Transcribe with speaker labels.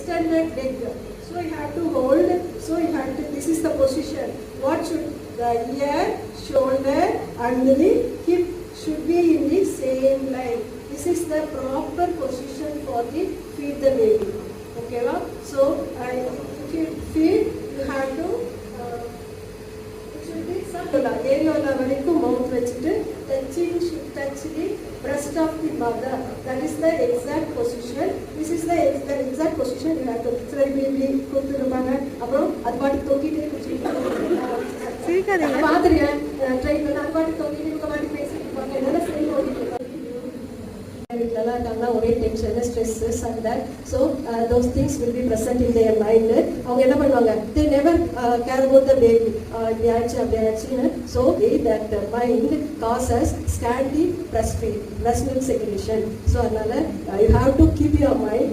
Speaker 1: extended leg. So you have to hold, so you have to, this is the position. What should the ear, shoulder and the hip should be in the same line. This is the proper position for the feed the baby. Okay, well? So if you feed, you have to it should be circular. Areola varaikkum mouth vechittu touching should touch the breast of the mother. That is the exact position. This is the exact position you have to. Sir baby கொடுத்துருப்பாங்க. அப்புறம் அது பாட்டு தொங்கிட்டே குடிச்சிட்டு பாத்துறியா train அது பாட்டு தொங்கிட்டு இருக்க மாதிரி பேசிட்டு இருப்பாங்க. என்னென்ன சரி ஓடிட்டு இருப்பாங்க. ஒரே tension stress and that so those things will be present in their mind. அவங்க என்ன பண்ணுவாங்க, they never care about the baby. இப்படி ஆச்சு அப்படி ஆச்சுன்னு. So that mind causes scanty breast milk secretion. So அதனால you have to keep your mind